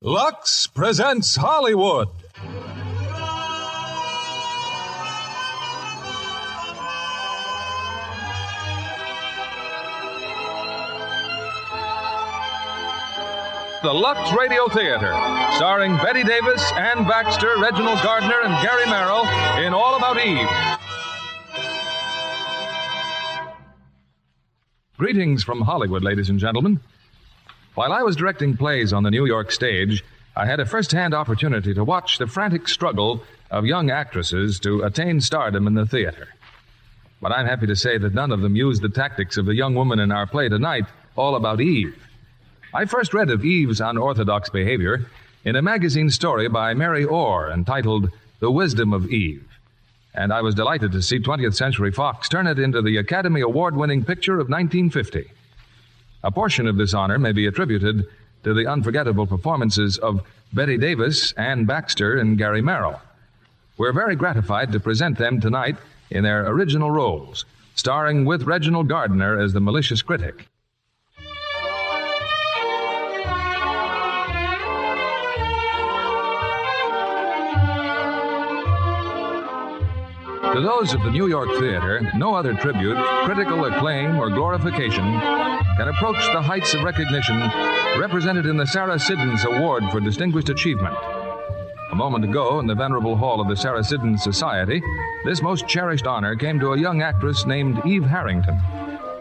Lux presents Hollywood. The Lux Radio Theatre, starring Bette Davis, Ann Baxter, Reginald Gardner, and Gary Merrill in All About Eve. Greetings from Hollywood, ladies and gentlemen. While I was directing plays on the New York stage, I had a first-hand opportunity to watch the frantic struggle of young actresses to attain stardom in the theater. But I'm happy to say that none of them used the tactics of the young woman in our play tonight, All About Eve. I first read of Eve's unorthodox behavior in a magazine story by Mary Orr entitled The Wisdom of Eve. And I was delighted to see 20th Century Fox turn it into the Academy Award-winning picture of 1950. A portion of this honor may be attributed to the unforgettable performances of Bette Davis, Ann Baxter, and Gary Merrill. We're very gratified to present them tonight in their original roles, starring with Reginald Gardner as the malicious critic. To those of the New York theater, no other tribute, critical acclaim, or glorification can approach the heights of recognition represented in the Sarah Siddons Award for Distinguished Achievement. A moment ago, in the venerable hall of the Sarah Siddons Society, this most cherished honor came to a young actress named Eve Harrington.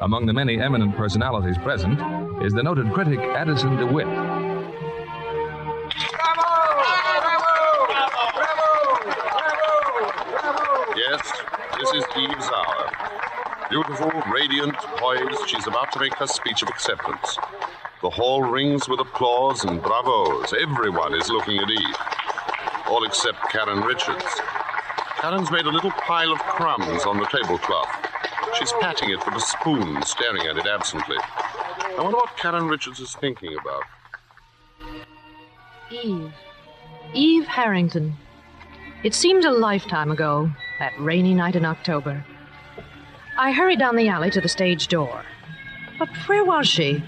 Among the many eminent personalities present is the noted critic Addison DeWitt. Yes, this is Eve's hour. Beautiful, radiant, poised, she's about to make her speech of acceptance. The hall rings with applause and bravos. Everyone is looking at Eve. All except Karen Richards. Karen's made a little pile of crumbs on the tablecloth. She's patting it with a spoon, staring at it absently. I wonder what Karen Richards is thinking about. Eve Harrington. It seemed a lifetime ago, that rainy night in October. I hurried down the alley to the stage door. But where was she?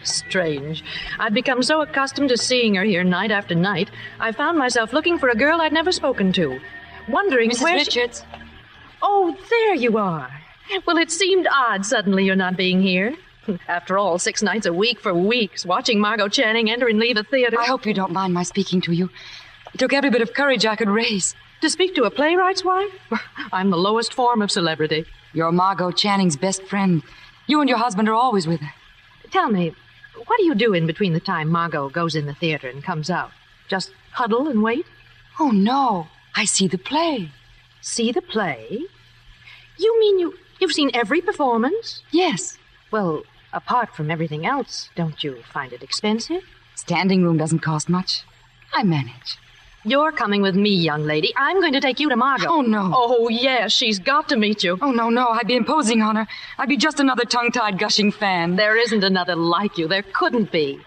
Strange. I'd become so accustomed to seeing her here night after night, I found myself looking for a girl I'd never spoken to, wondering where Mrs. Richards. Oh, there you are. Well, it seemed odd suddenly you're not being here. After all, 6 nights a week for weeks, watching Margot Channing enter and leave a theater. I hope you don't mind my speaking to you. It took every bit of courage I could raise. To speak to a playwright's wife? I'm the lowest form of celebrity. You're Margot Channing's best friend. You and your husband are always with her. Tell me, what do you do in between the time Margot goes in the theater and comes out? Just huddle and wait? Oh, no. I see the play. See the play? You mean you've seen every performance? Yes. Well, apart from everything else, don't you find it expensive? Standing room doesn't cost much. I manage. You're coming with me, young lady. I'm going to take you to Margot. Oh, no. Oh, yes, she's got to meet you. Oh, no. I'd be imposing on her. I'd be just another tongue-tied, gushing fan. There isn't another like you. There couldn't be.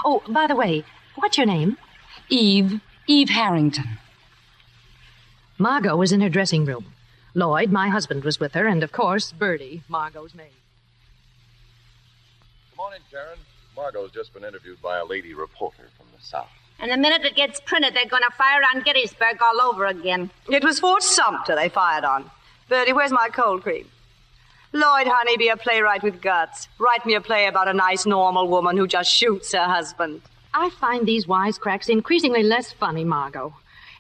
Oh, by the way, what's your name? Eve Harrington. Margot was in her dressing room. Lloyd, my husband, was with her, and, of course, Bertie, Margot's maid. Good morning, Karen. Margot's just been interviewed by a lady reporter from the South. And the minute it gets printed, they're going to fire on Gettysburg all over again. It was Fort Sumter they fired on. Bertie, where's my cold cream? Lloyd, honey, be a playwright with guts. Write me a play about a nice, normal woman who just shoots her husband. I find these wisecracks increasingly less funny, Margot.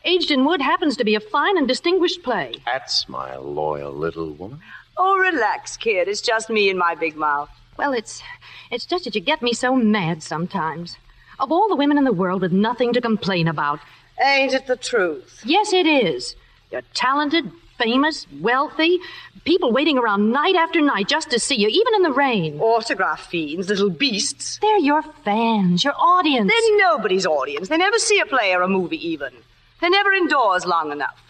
Aged in Wood happens to be a fine and distinguished play. That's my loyal little woman. Oh, relax, kid. It's just me and my big mouth. Well, it's just that you get me so mad sometimes. Of all the women in the world with nothing to complain about. Ain't it the truth? Yes, it is. You're talented, famous, wealthy. People waiting around night after night just to see you, even in the rain. Autograph fiends, little beasts. They're your fans, your audience. They're nobody's audience. They never see a play or a movie, even. They're never indoors long enough.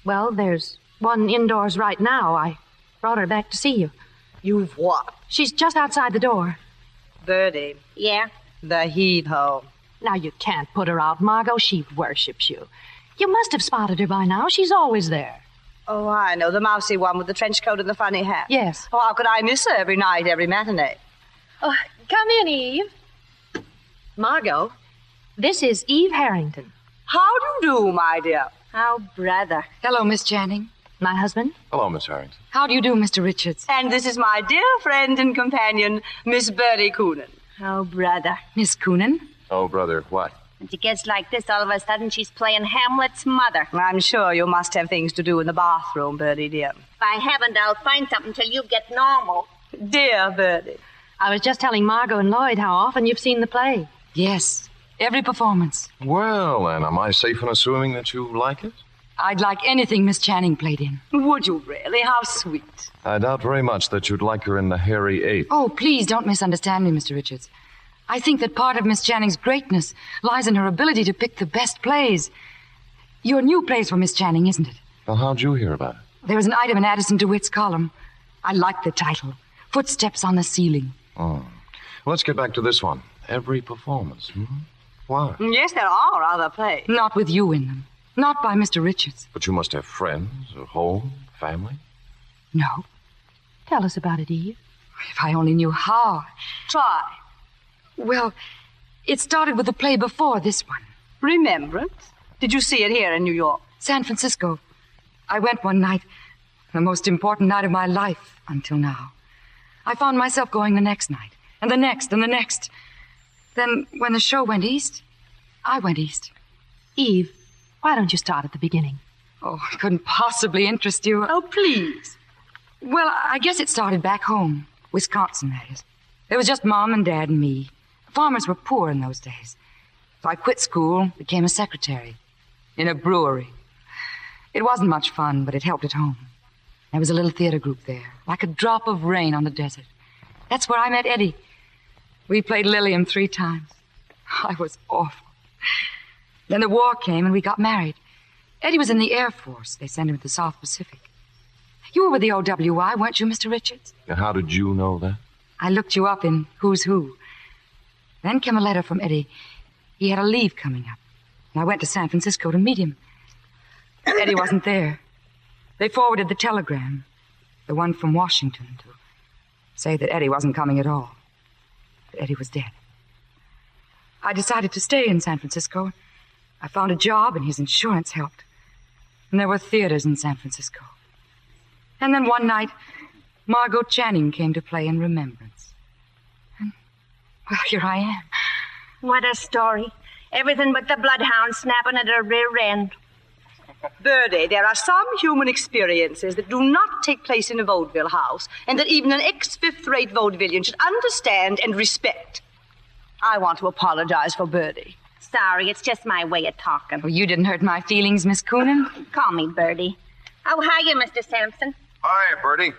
Well, there's one indoors right now. I brought her back to see you. You've what? She's just outside the door. Bertie. Yeah? The heave-ho. Now, you can't put her out, Margot. She worships you. You must have spotted her by now. She's always there. Oh, I know. The mousy one with the trench coat and the funny hat. Yes. Oh, how could I miss her every night, every matinee? Oh, come in, Eve. Margot, This is Eve Harrington. How do you do, my dear? Oh, brother. Hello, Miss Channing. My husband? Hello, Miss Harrington. How do you do, Mr. Richards? And this is my dear friend and companion, Miss Bertie Coonan. Oh, brother. Miss Coonan? Oh, brother, what? When she gets like this, all of a sudden she's playing Hamlet's mother. I'm sure you must have things to do in the bathroom, Bertie, dear. If I haven't, I'll find something till you get normal. Dear Bertie. I was just telling Margot and Lloyd how often you've seen the play. Yes, every performance. Well, then, am I safe in assuming that you like it? I'd like anything Miss Channing played in. Would you really? How sweet. I doubt very much that you'd like her in The Hairy Ape. Oh, please don't misunderstand me, Mr. Richards. I think that part of Miss Channing's greatness lies in her ability to pick the best plays. Your new plays for Miss Channing, isn't it? Well, how'd you hear about it? There was an item in Addison DeWitt's column. I liked the title, Footsteps on the Ceiling. Oh. Well, let's get back to this one. Every performance. Why? Yes, there are other plays. Not with you in them. Not by Mr. Richards. But you must have friends, a home, family. No. Tell us about it, Eve. If I only knew how. Try. Well, it started with the play before this one. Remembrance? Did you see it here in New York? San Francisco. I went one night, the most important night of my life until now. I found myself going the next night, and the next, and the next. Then, when the show went east, I went east. Eve, why don't you start at the beginning? Oh, it couldn't possibly interest you. Oh, please. Well, I guess it started back home, Wisconsin, that is. There was just Mom and Dad and me. Farmers were poor in those days. So I quit school, became a secretary in a brewery. It wasn't much fun, but it helped at home. There was a little theater group there, like a drop of rain on the desert. That's where I met Eddie. We played Lillian 3 times. I was awful. Then the war came and we got married. Eddie was in the Air Force. They sent him to the South Pacific. You were with the OWI, weren't you, Mr. Richards? And how did you know that? I looked you up in Who's Who. Then came a letter from Eddie. He had a leave coming up. And I went to San Francisco to meet him. Eddie wasn't there. They forwarded the telegram, the one from Washington, to say that Eddie wasn't coming at all. That Eddie was dead. I decided to stay in San Francisco. I found a job, and his insurance helped. And there were theaters in San Francisco. And then one night, Margot Channing came to play in Remembrance. And, well, here I am. What a story. Everything but the bloodhound snapping at her rear end. Bertie, there are some human experiences that do not take place in a vaudeville house, and that even an ex-fifth-rate vaudevillian should understand and respect. I want to apologize for Bertie. Sorry, it's just my way of talking. Well, you didn't hurt my feelings, Miss Coonan. Call me Bertie. Oh, hiya, Mr. Sampson. Hi, Bertie.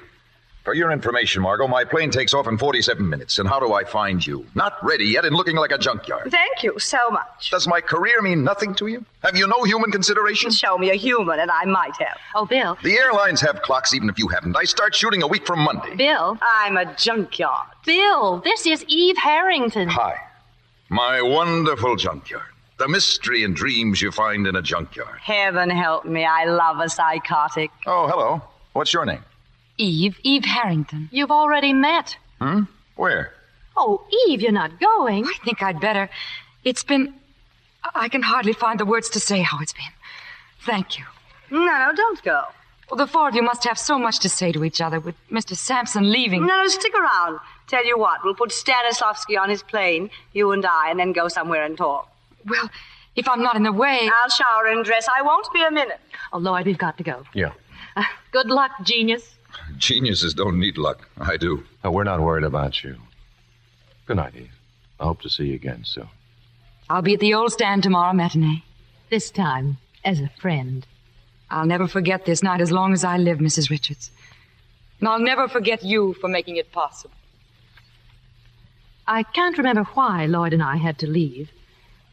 For your information, Margot, my plane takes off in 47 minutes. And how do I find you? Not ready yet and looking like a junkyard. Thank you so much. Does my career mean nothing to you? Have you no human consideration? Show me a human, and I might have. Oh, Bill. The airlines have clocks even if you haven't. I start shooting a week from Monday. Bill. I'm a junkyard. Bill, this is Eve Harrington. Hi. My wonderful junkyard. The mystery and dreams you find in a junkyard. Heaven help me, I love a psychotic. Oh, hello. What's your name? Eve Harrington. You've already met. Where? Oh, Eve, you're not going. I think I'd better. It's been... I can hardly find the words to say how it's been. Thank you. No, don't go. Well, the 4 of you must have so much to say to each other with Mr. Sampson leaving. No, stick around. Tell you what, we'll put Stanislavski on his plane, you and I, and then go somewhere and talk. Well, if I'm not in the way... I'll shower and dress. I won't be a minute. Oh, Lloyd, we've got to go. Yeah. Good luck, genius. Geniuses don't need luck. I do. No, we're not worried about you. Good night, Eve. I hope to see you again soon. I'll be at the old stand tomorrow matinee. This time, as a friend. I'll never forget this night as long as I live, Mrs. Richards. And I'll never forget you for making it possible. I can't remember why Lloyd and I had to leave,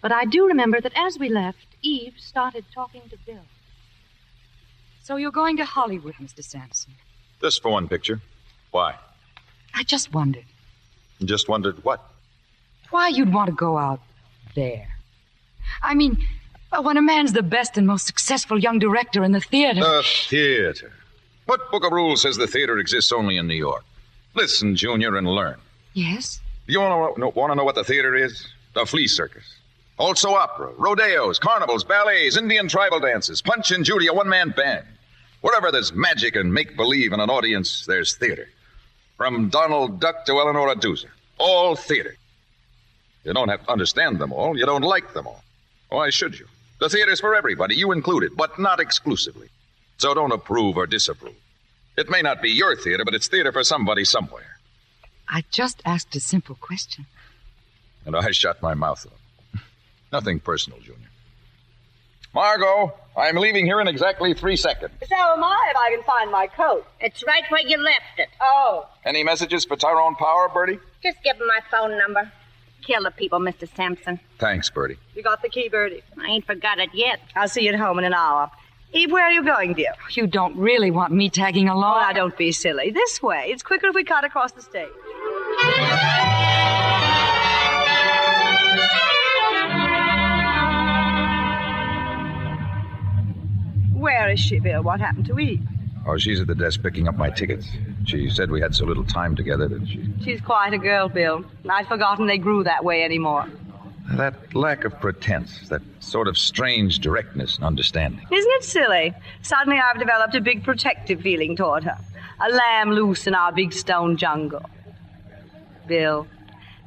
but I do remember that as we left, Eve started talking to Bill. So you're going to Hollywood, Mr. Sampson? Just for one picture. Why? I just wondered. Just wondered what? Why you'd want to go out there. I mean, when a man's the best and most successful young director in the theater... The theater. What book of rules says the theater exists only in New York? Listen, Junior, and learn. Yes? You want to know what the theater is? The flea circus. Also opera, rodeos, carnivals, ballets, Indian tribal dances, Punch and Judy, a one-man band. Wherever there's magic and make-believe in an audience, there's theater. From Donald Duck to Eleanor Aduza. All theater. You don't have to understand them all. You don't like them all. Why should you? The theater's for everybody, you included, but not exclusively. So don't approve or disapprove. It may not be your theater, but it's theater for somebody somewhere. I just asked a simple question. And I shut my mouth off. Nothing personal, Junior. Margot, I'm leaving here in exactly 3 seconds. So am I, if I can find my coat. It's right where you left it. Oh. Any messages for Tyrone Power, Bertie? Just give him my phone number. Kill the people, Mr. Sampson. Thanks, Bertie. You got the key, Bertie? I ain't forgot it yet. I'll see you at home in an hour. Eve, where are you going, dear? You don't really want me tagging along? Oh, now, don't be silly. This way. It's quicker if we cut across the stage. Where is she, Bill? What happened to Eve? Oh, she's at the desk picking up my tickets. She said we had so little time together that She's quite a girl, Bill. I'd forgotten they grew that way anymore. That lack of pretense, that sort of strange directness and understanding. Isn't it silly? Suddenly I've developed a big protective feeling toward her. A lamb loose in our big stone jungle. Bill,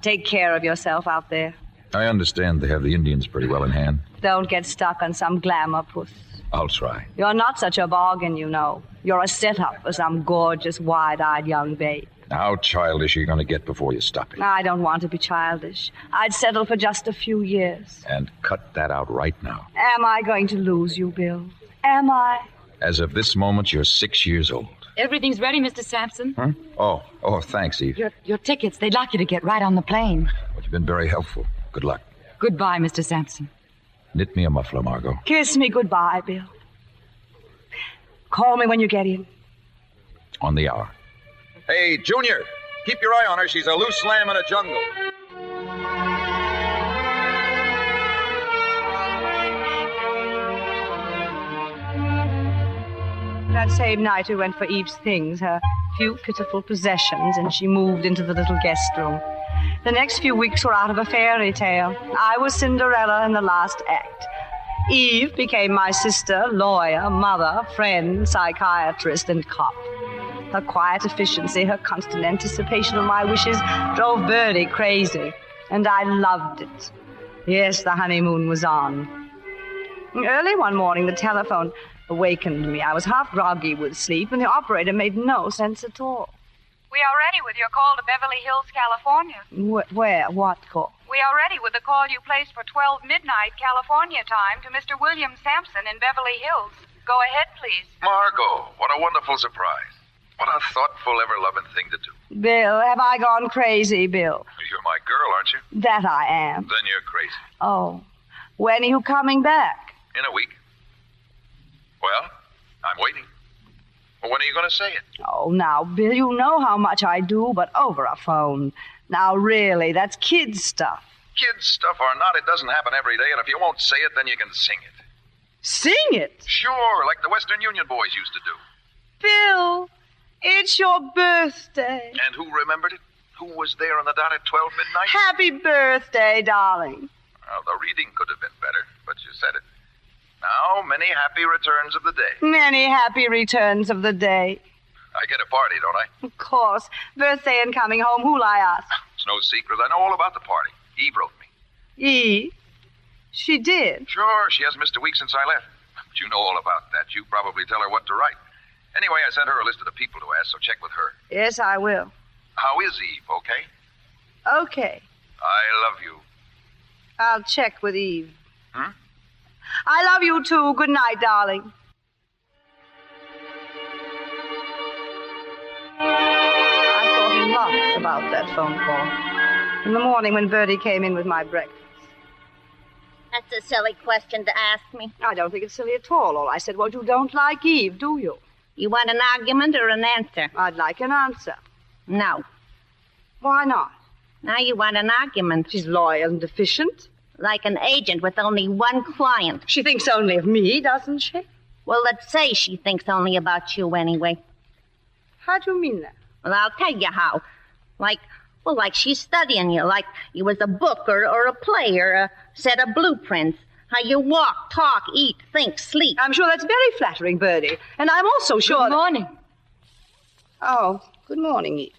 take care of yourself out there. I understand they have the Indians pretty well in hand. Don't get stuck on some glamour puss. I'll try. You're not such a bargain, you know. You're a setup for some gorgeous, wide-eyed young babe. How childish are you going to get before you stop it? I don't want to be childish. I'd settle for just a few years. And cut that out right now. Am I going to lose you, Bill? Am I? As of this moment, you're 6 years old. Everything's ready, Mr. Sampson. Huh? Oh, thanks, Eve. Your tickets, they'd like you to get right on the plane. But you've been very helpful. Good luck. Goodbye, Mr. Sampson. Knit me a muffler, Margot. Kiss me goodbye, Bill. Call me when you get in. On the hour. Hey, Junior, keep your eye on her. She's a loose lamb in a jungle. That same night we went for Eve's things, her few pitiful possessions, and she moved into the little guest room. The next few weeks were out of a fairy tale. I was Cinderella in the last act. Eve became my sister, lawyer, mother, friend, psychiatrist, and cop. Her quiet efficiency, her constant anticipation of my wishes drove Bertie crazy, and I loved it. Yes, the honeymoon was on. Early one morning, the telephone awakened me. I was half groggy with sleep, and the operator made no sense at all. We are ready with your call to Beverly Hills, California. Where? What call? We are ready with the call you placed for 12 midnight California time to Mr. William Sampson in Beverly Hills. Go ahead, please. Margot, what a wonderful surprise. What a thoughtful, ever-loving thing to do. Bill, have I gone crazy, Bill? You're my girl, aren't you? That I am. Then you're crazy. Oh. When are you coming back? In a week. Well, I'm waiting. Well, when are you going to say it? Oh, now, Bill, you know how much I do, but over a phone. Now, really, that's kids' stuff. Kids' stuff or not, it doesn't happen every day, and if you won't say it, then you can sing it. Sing it? Sure, like the Western Union boys used to do. Bill, it's your birthday. And who remembered it? Who was there on the dot at 12 midnight? Happy birthday, darling. Well, the reading could have been better, but you said it. Now, many happy returns of the day. Many happy returns of the day. I get a party, don't I? Of course. Birthday and coming home, who'll I ask? It's no secret. I know all about the party. Eve wrote me. Eve? She did? Sure, she hasn't missed a week since I left. But you know all about that. You probably tell her what to write. Anyway, I sent her a list of the people to ask, so check with her. Yes, I will. How is Eve, okay? Okay. I love you. I'll check with Eve. I love you, too. Good night, darling. I thought a lot about that phone call. In the morning when Bertie came in with my breakfast. That's a silly question to ask me. I don't think it's silly at all. All I said was, you don't like Eve, do you? You want an argument or an answer? I'd like an answer. No. Why not? Now you want an argument. She's loyal and efficient. Like an agent with only one client. She thinks only of me, doesn't she? Well, let's say she thinks only about you anyway. How do you mean that? Well, I'll tell you how. Like, Well, like she's studying you, like you was a book or a play or a set of blueprints. How you walk, talk, eat, think, sleep. I'm sure that's very flattering, Birdie. And I'm also sure... Good morning. Oh, good morning, Eve.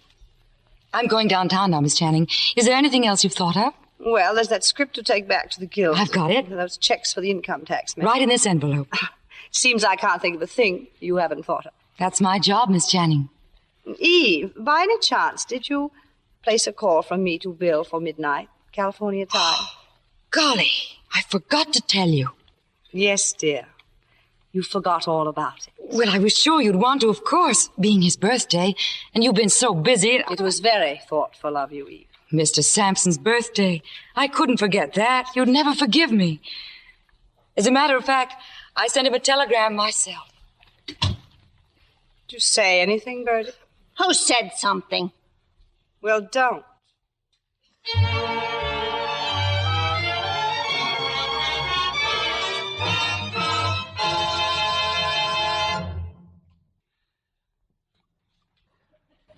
I'm going downtown now, Miss Channing. Is there anything else you've thought of? Well, there's that script to take back to the guild. I've got it. Those checks for the income tax man. Right in this envelope. Seems I can't think of a thing you haven't thought of. That's my job, Miss Channing. Eve, by any chance, did you place a call from me to Bill for midnight, California time? Golly, I forgot to tell you. Yes, dear. You forgot all about it. Well, I was sure you'd want to, of course, being his birthday, and you've been so busy. It was very thoughtful of you, Eve. Mr. Sampson's birthday. I couldn't forget that. You'd never forgive me. As a matter of fact, I sent him a telegram myself. Did you say anything, Birdie? Who said something? Well, don't.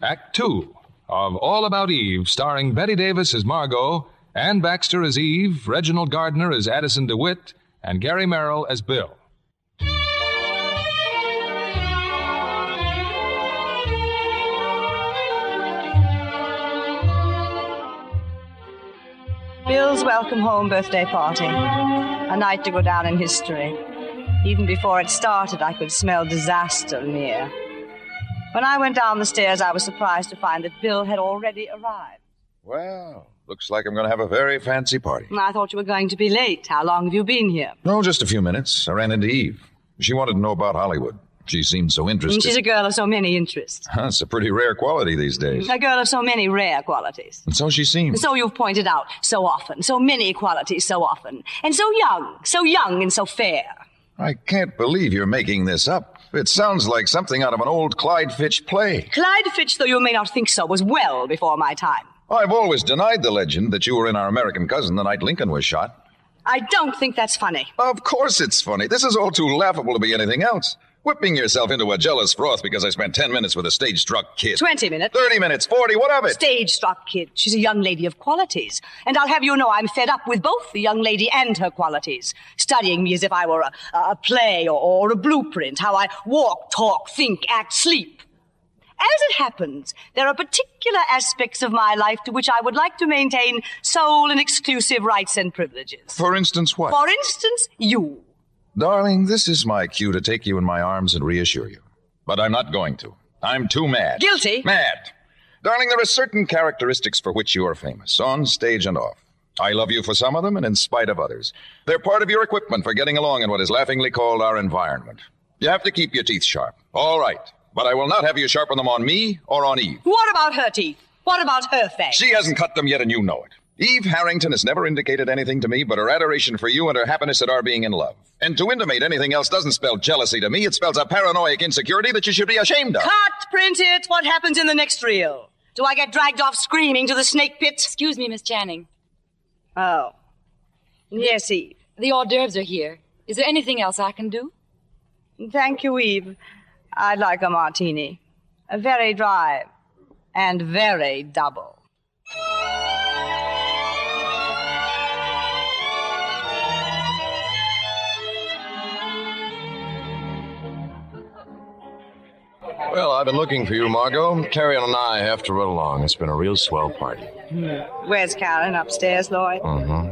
Act 2 of All About Eve, starring Betty Davis as Margot, Ann Baxter as Eve, Reginald Gardner as Addison DeWitt, and Gary Merrill as Bill. Bill's welcome home birthday party. A night to go down in history. Even before it started, I could smell disaster near. When I went down the stairs, I was surprised to find that Bill had already arrived. Well, looks like I'm going to have a very fancy party. I thought you were going to be late. How long have you been here? No, just a few minutes. I ran into Eve. She wanted to know about Hollywood. She seemed so interested. She's a girl of so many interests. It's a pretty rare quality these days. A girl of so many rare qualities. And so she seems. So you've pointed out so often. So many qualities so often. And so young and so fair. I can't believe you're making this up. It sounds like something out of an old Clyde Fitch play. Clyde Fitch, though you may not think so, was well before my time. I've always denied the legend that you were in Our American Cousin the night Lincoln was shot. I don't think that's funny. Of course it's funny. This is all too laughable to be anything else. Whipping yourself into a jealous froth because I spent 10 minutes with a stage-struck kid. 20 minutes. 30 minutes, 40, what of it? Stage-struck kid. She's a young lady of qualities. And I'll have you know I'm fed up with both the young lady and her qualities. Studying me as if I were a play or a blueprint. How I walk, talk, think, act, sleep. As it happens, there are particular aspects of my life to which I would like to maintain sole and exclusive rights and privileges. For instance, what? For instance, you. Darling, this is my cue to take you in my arms and reassure you. But I'm not going to. I'm too mad. Guilty? Mad. Darling, there are certain characteristics for which you are famous, on stage and off. I love you for some of them and in spite of others. They're part of your equipment for getting along in what is laughingly called our environment. You have to keep your teeth sharp. All right. But I will not have you sharpen them on me or on Eve. What about her teeth? What about her face? She hasn't cut them yet, and you know it. Eve Harrington has never indicated anything to me but her adoration for you and her happiness at our being in love. And to intimate anything else doesn't spell jealousy to me. It spells a paranoid insecurity that you should be ashamed of. Cut, print it. What happens in the next reel? Do I get dragged off screaming to the snake pit? Excuse me, Miss Channing. Oh. Yes, Eve. The hors d'oeuvres are here. Is there anything else I can do? Thank you, Eve. I'd like a martini. A very dry and very double. Well, I've been looking for you, Margot. Carrie and I have to run along. It's been a real swell party. Where's Karen? Upstairs, Lloyd?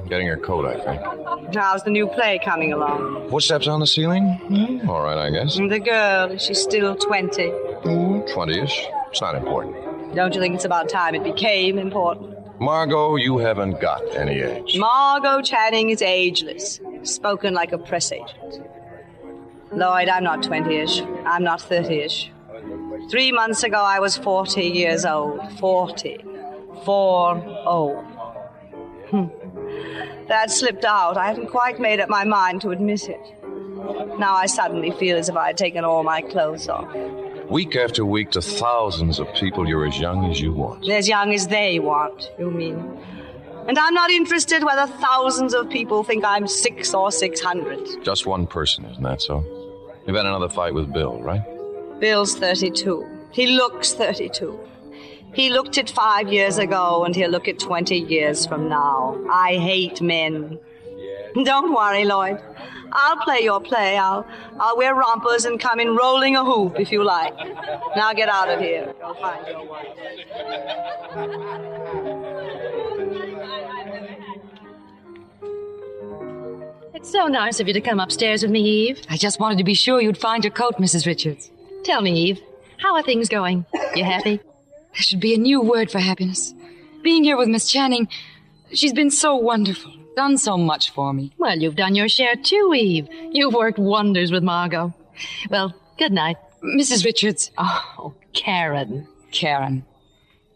Getting her coat, I think. How's the new play coming along? Footsteps on the ceiling? All right, I guess. The girl, is she still 20? 20-ish. It's not important. Don't you think it's about time it became important? Margot, you haven't got any age. Margot Channing is ageless. Spoken like a press agent. Lloyd, I'm not 20-ish. I'm not 30-ish. 3 months ago, I was 40 years old. 40. 4-0. That slipped out. I hadn't quite made up my mind to admit it. Now I suddenly feel as if I had taken all my clothes off. Week after week, to thousands of people, you're as young as you want. As young as they want, you mean. And I'm not interested whether thousands of people think I'm 600 or 600. Just one person, isn't that so? You've had another fight with Bill, right? Bill's 32. He looks 32. He looked at 5 years ago, and he'll look at 20 years from now. I hate men. Don't worry, Lloyd. I'll play your play. I'll wear rompers and come in rolling a hoop if you like. Now get out of here. Go find your wife. It's so nice of you to come upstairs with me, Eve. I just wanted to be sure you'd find your coat, Mrs. Richards. Tell me, Eve, how are things going? You happy? There should be a new word for happiness. Being here with Miss Channing, she's been so wonderful, done so much for me. Well, you've done your share too, Eve. You've worked wonders with Margot. Well, good night. Mrs. Richards. Oh, Karen. Karen.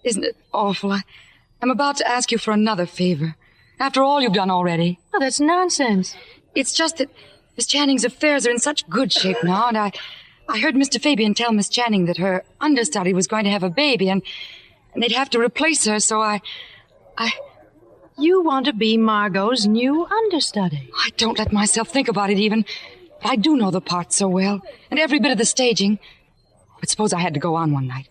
Isn't it awful? I'm about to ask you for another favor. After all you've done already. Oh, that's nonsense. It's just that Miss Channing's affairs are in such good shape now, and I heard Mr. Fabian tell Miss Channing that her understudy was going to have a baby, and they'd have to replace her, so I... You want to be Margot's new understudy? I don't let myself think about it even. But I do know the part so well, and every bit of the staging. But suppose I had to go on one night,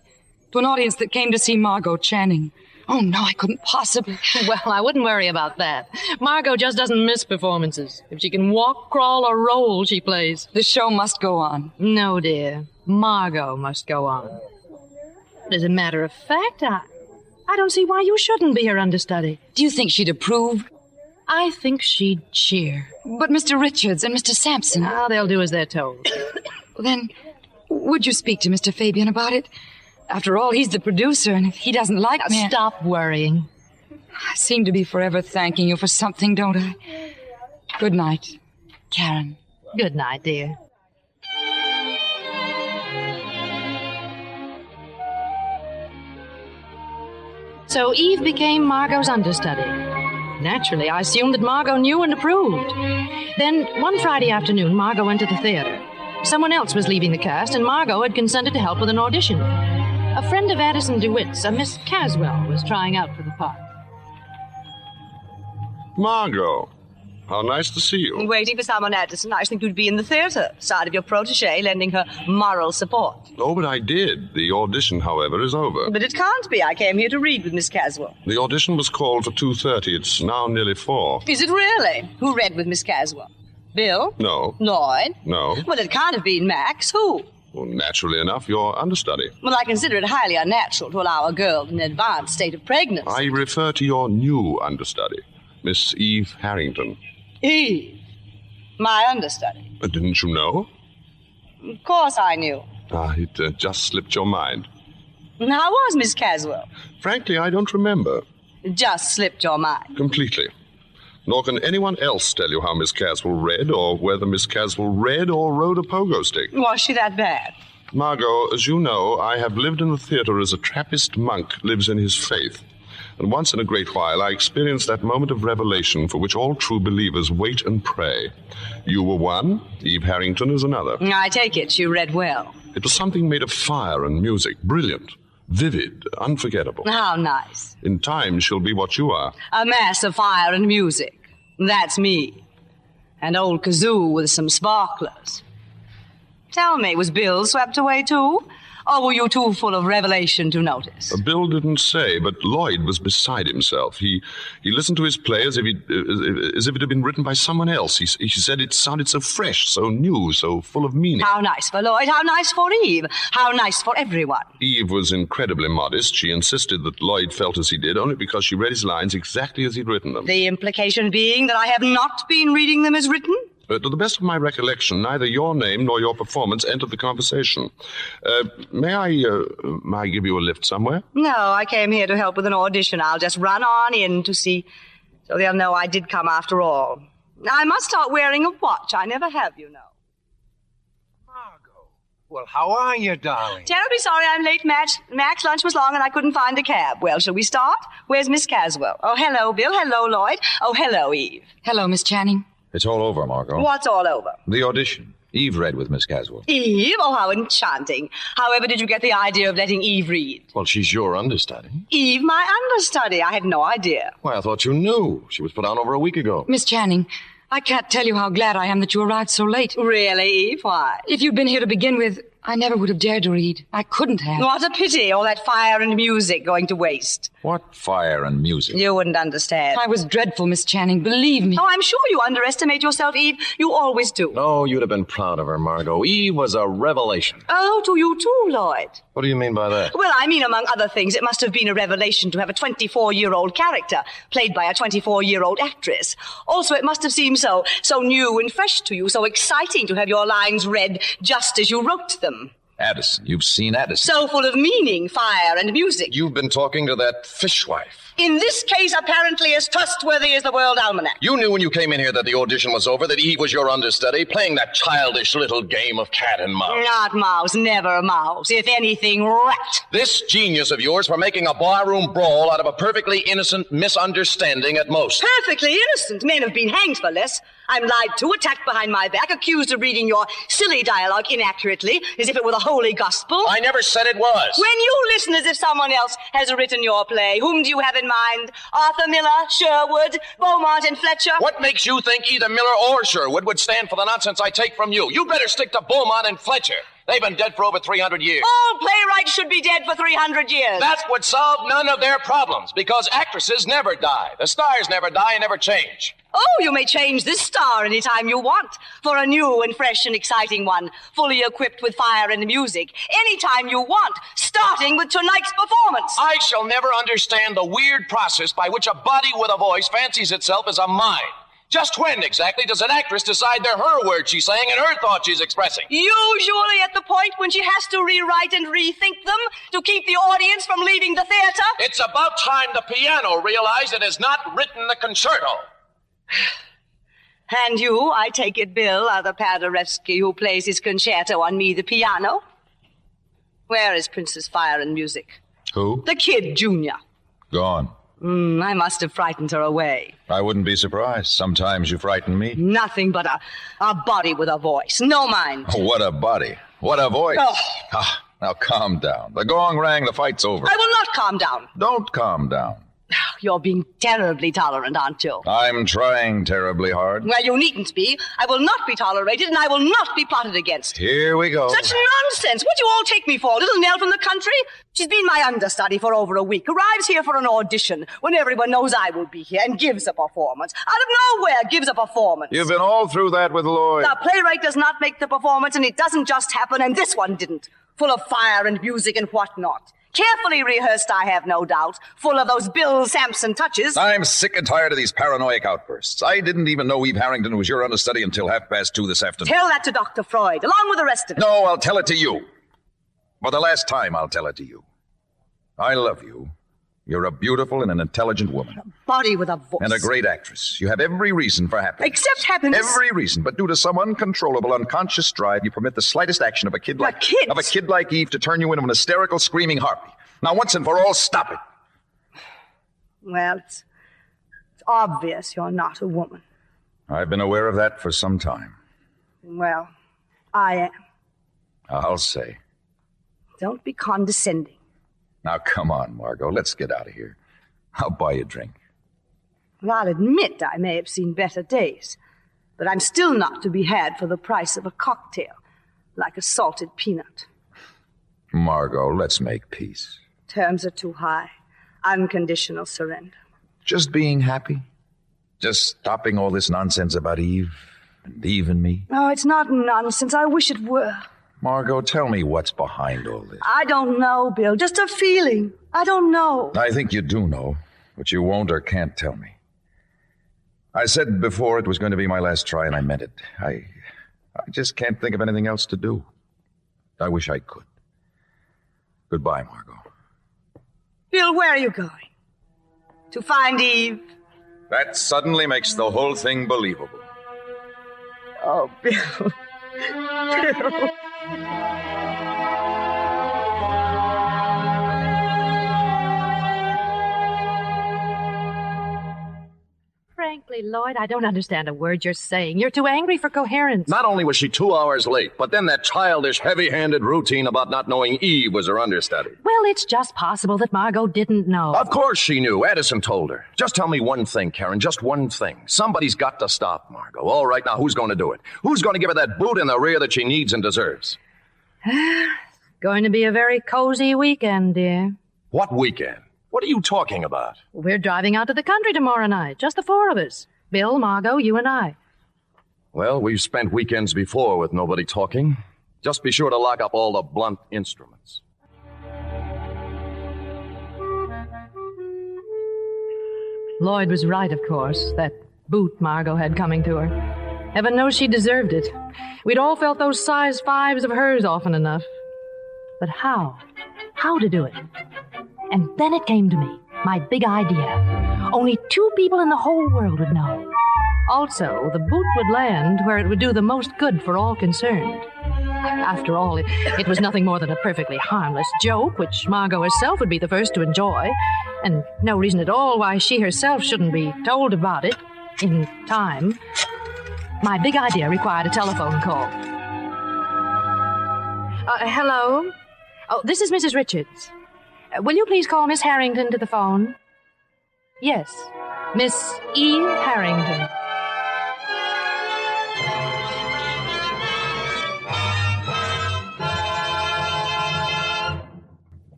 to an audience that came to see Margot Channing. Oh, no, I couldn't possibly. Well, I wouldn't worry about that. Margot just doesn't miss performances. If she can walk, crawl, or roll, she plays. The show must go on. No, dear. Margot must go on. But as a matter of fact, I don't see why you shouldn't be her understudy. Do you think she'd approve? I think she'd cheer. But Mr. Richards and Mr. Sampson... Ah, they'll do as they're told. Then, would you speak to Mr. Fabian about it? After all, he's the producer, and if he doesn't like me... Stop worrying. I seem to be forever thanking you for something, don't I? Good night, Karen. Good night, dear. So Eve became Margot's understudy. Naturally, I assumed that Margot knew and approved. Then, one Friday afternoon, Margot went to the theater. Someone else was leaving the cast, and Margot had consented to help with an audition. A friend of Addison DeWitt's, a Miss Caswell, was trying out for the part. Margot, how nice to see you. Waiting for someone, Addison. I think you'd be in the theater, side of your protégée, lending her moral support. Oh, but I did. The audition, however, is over. But it can't be. I came here to read with Miss Caswell. The audition was called for 2:30. It's now nearly 4. Is it really? Who read with Miss Caswell? Bill? No. Lloyd? No. Well, it can't have been Max. Who? Well, naturally enough, your understudy. Well, I consider it highly unnatural to allow a girl in an advanced state of pregnancy. I refer to your new understudy, Miss Eve Harrington. Eve? My understudy? Didn't you know? Of course I knew. It just slipped your mind. And how was Miss Caswell? Frankly, I don't remember. It just slipped your mind. Completely. Nor can anyone else tell you how Miss Caswell read, or whether Miss Caswell read or rode a pogo stick. Was she that bad? Margot, as you know, I have lived in the theater as a Trappist monk lives in his faith. And once in a great while, I experienced that moment of revelation for which all true believers wait and pray. You were one, Eve Harrington is another. I take it you read well. It was something made of fire and music, brilliant, vivid, unforgettable. How nice. In time, she'll be what you are. A mass of fire and music. That's me. An old kazoo with some sparklers. Tell me, was Bill swept away too? Or were you too full of revelation to notice? Bill didn't say, but Lloyd was beside himself. He listened to his play as if it had been written by someone else. He said it sounded so fresh, so new, so full of meaning. How nice for Lloyd, how nice for Eve, how nice for everyone. Eve was incredibly modest. She insisted that Lloyd felt as he did, only because she read his lines exactly as he'd written them. The implication being that I have not been reading them as written? To the best of my recollection, neither your name nor your performance entered the conversation. May I give you a lift somewhere? No, I came here to help with an audition. I'll just run on in to see, so they'll know I did come after all. I must start wearing a watch. I never have, you know. Margot. Well, how are you, darling? Terribly sorry I'm late, Max. Lunch was long and I couldn't find a cab. Well, shall we start? Where's Miss Caswell? Oh, hello, Bill. Hello, Lloyd. Oh, hello, Eve. Hello, Miss Channing. It's all over, Margot. What's all over? The audition. Eve read with Miss Caswell. Eve? Oh, how enchanting. However did you get the idea of letting Eve read? Well, she's your understudy. Eve, my understudy. I had no idea. Why, I thought you knew. She was put on over a week ago. Miss Channing, I can't tell you how glad I am that you arrived so late. Really, Eve? Why? If you'd been here to begin with, I never would have dared to read. I couldn't have. What a pity, all that fire and music going to waste. What fire and music? You wouldn't understand. I was dreadful, Miss Channing, believe me. Oh, I'm sure you underestimate yourself, Eve. You always do. No, you'd have been proud of her, Margot. Eve was a revelation. Oh, to you too, Lloyd. What do you mean by that? Well, I mean, among other things, it must have been a revelation to have a 24-year-old character played by a 24-year-old actress. Also, it must have seemed so new and fresh to you, so exciting to have your lines read just as you wrote them. Addison. You've seen Addison. So full of meaning, fire, and music. You've been talking to that fishwife. In this case, apparently as trustworthy as the World Almanac. You knew when you came in here that the audition was over, that Eve was your understudy, playing that childish little game of cat and mouse. Not mouse, never mouse. If anything, rat. This genius of yours for making a barroom brawl out of a perfectly innocent misunderstanding at most. Perfectly innocent. Men have been hanged for less. I'm lied to, attacked behind my back, accused of reading your silly dialogue inaccurately, as if it were the holy gospel. I never said it was. When you listen as if someone else has written your play, whom do you have in mind? Arthur Miller, Sherwood, Beaumont, and Fletcher? What makes you think either Miller or Sherwood would stand for the nonsense I take from you? You better stick to Beaumont and Fletcher. They've been dead for over 300 years. All playwrights should be dead for 300 years. That would solve none of their problems, because actresses never die. The stars never die and never change. Oh, you may change this star any time you want for a new and fresh and exciting one, fully equipped with fire and music, any time you want, starting with tonight's performance. I shall never understand the weird process by which a body with a voice fancies itself as a mind. Just when exactly does an actress decide they're her words she's saying and her thoughts she's expressing? Usually at the point when she has to rewrite and rethink them to keep the audience from leaving the theater. It's about time the piano realized it has not written the concerto. And you, I take it, Bill, are the Paderewski who plays his concerto on me, the piano? Where is Princess Fire and Music? Who? The kid, Junior. Gone. I must have frightened her away. I wouldn't be surprised. Sometimes you frighten me. Nothing but a body with a voice. No mind. Oh, what a body. What a voice. Oh. Ah, now calm down. The gong rang, the fight's over. I will not calm down. Don't calm down. You're being terribly tolerant, aren't you? I'm trying terribly hard. Well, you needn't be. I will not be tolerated, and I will not be plotted against. Here we go. Such nonsense. What do you all take me for? Little Nell from the country? She's been my understudy for over a week, arrives here for an audition when everyone knows I will be here, and gives a performance. Out of nowhere, gives a performance. You've been all through that with Lloyd. The playwright does not make the performance, and it doesn't just happen, and this one didn't. Full of fire and music and whatnot. Carefully rehearsed, I have no doubt. Full of those Bill Sampson touches. I'm sick and tired of these paranoid outbursts. I didn't even know Eve Harrington was your understudy until 2:30 this afternoon. Tell that to Dr. Freud, along with the rest of it. No, I'll tell it to you. For the last time, I'll tell it to you. I love you. You're a beautiful and an intelligent woman. A body with a voice. And a great actress. You have every reason for happiness. Except happiness. Every reason. But due to some uncontrollable, unconscious drive, you permit the slightest action of a kid like Eve to turn you into an hysterical, screaming harpy. Now, once and for all, stop it. Well, it's obvious you're not a woman. I've been aware of that for some time. Well, I am. I'll say. Don't be condescending. Now, come on, Margot. Let's get out of here. I'll buy you a drink. Well, I'll admit I may have seen better days, but I'm still not to be had for the price of a cocktail, like a salted peanut. Margot, let's make peace. Terms are too high. Unconditional surrender. Just being happy? Just stopping all this nonsense about Eve and Eve and me? Oh, it's not nonsense. I wish it were. Margot, tell me what's behind all this. I don't know, Bill. Just a feeling. I don't know. I think you do know, but you won't or can't tell me. I said before it was going to be my last try, and I meant it. I just can't think of anything else to do. I wish I could. Goodbye, Margot. Bill, where are you going? To find Eve? That suddenly makes the whole thing believable. Oh, Bill. Bill. Frankly, Lloyd, I don't understand a word you're saying. You're too angry for coherence. Not only was she 2 hours late, but then that childish, heavy-handed routine about not knowing Eve was her understudy. Well, it's just possible that Margot didn't know. Of course she knew. Addison told her. Just tell me one thing, Karen, just one thing. Somebody's got to stop Margot. All right, now who's going to do it? Who's going to give her that boot in the rear that she needs and deserves? Going to be a very cozy weekend, dear. What weekend? What are you talking about? We're driving out to the country tomorrow night, just the four of us. Bill, Margot, you and I. Well, we've spent weekends before with nobody talking. Just be sure to lock up all the blunt instruments. Lloyd was right, of course, that boot Margot had coming to her. Heaven knows she deserved it. We'd all felt those size 5s of hers often enough. But how? How to do it? And then it came to me, my big idea. Only 2 people in the whole world would know. Also, the boot would land where it would do the most good for all concerned. After all, it was nothing more than a perfectly harmless joke, which Margot herself would be the first to enjoy, and no reason at all why she herself shouldn't be told about it in time. My big idea required a telephone call. Hello? Oh, this is Mrs. Richards. Will you please call Miss Harrington to the phone? Yes, Miss Eve Harrington.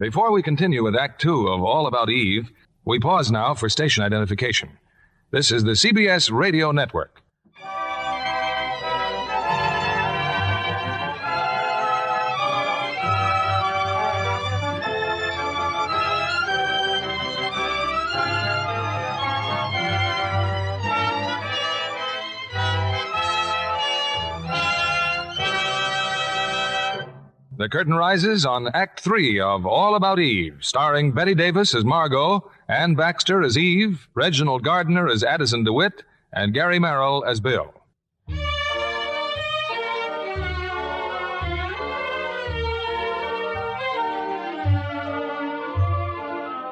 Before we continue with Act 2 of All About Eve, we pause now for station identification. This is the CBS Radio Network. The curtain rises on Act 3 of All About Eve, starring Bette Davis as Margot, Ann Baxter as Eve, Reginald Gardner as Addison DeWitt, and Gary Merrill as Bill.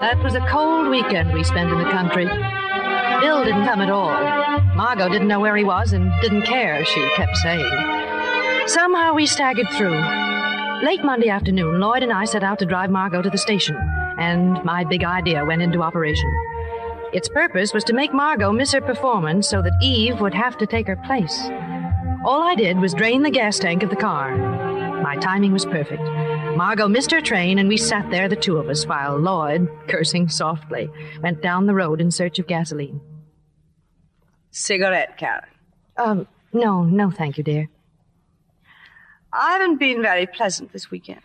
That was a cold weekend we spent in the country. Bill didn't come at all. Margot didn't know where he was and didn't care, she kept saying. Somehow we staggered through. Late Monday afternoon, Lloyd and I set out to drive Margot to the station, and my big idea went into operation. Its purpose was to make Margot miss her performance so that Eve would have to take her place. All I did was drain the gas tank of the car. My timing was perfect. Margot missed her train, and we sat there, the 2 of us, while Lloyd, cursing softly, went down the road in search of gasoline. Cigarette, Karen? No, thank you, dear. I haven't been very pleasant this weekend.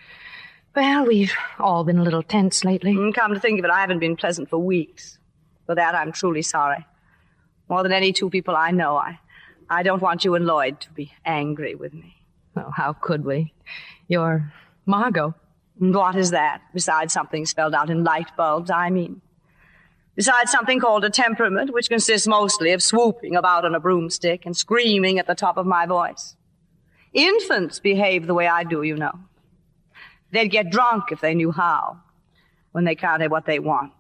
Well, we've all been a little tense lately. Come to think of it, I haven't been pleasant for weeks. For that, I'm truly sorry. More than any 2 people I know, I don't want you and Lloyd to be angry with me. Oh, how could we? You're Margot. What is that? Besides something spelled out in light bulbs, I mean. Besides something called a temperament, which consists mostly of swooping about on a broomstick and screaming at the top of my voice. Infants behave the way I do, you know. They'd get drunk if they knew how, when they can't have what they want,